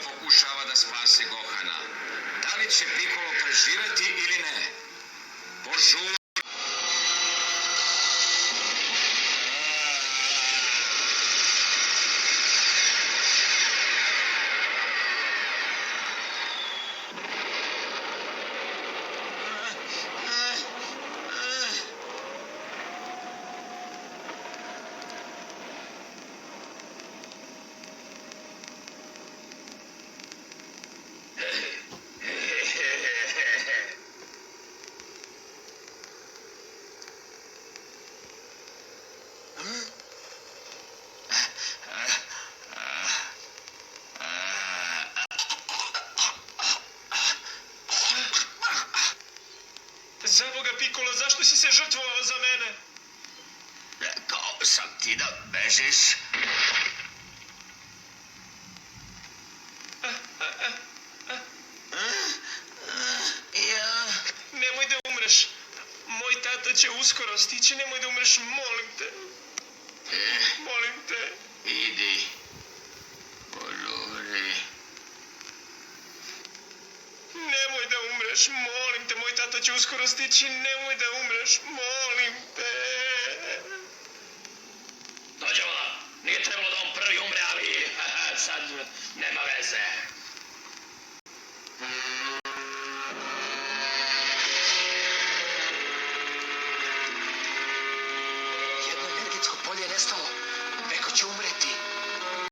Pokušava da spase Gohana. Da li će Piccolo preživeti ili ne? Požuri! Za Boga, Piccolo, zašto si se žrtvovao za mene? Rekao sam ti da bežiš. Nemoj da umreš. Moj tata će uskoro stići, nemoj da umreš, molim te. Molim te. Idi. Požuri. Nemoj da umreš, molim te, moj tata će uskoro stići, nemoj da umreš, molim te. Dođemo, nije trebalo da on prvi umre, ali sad nema veze. Jedno energetsko polje je nestalo.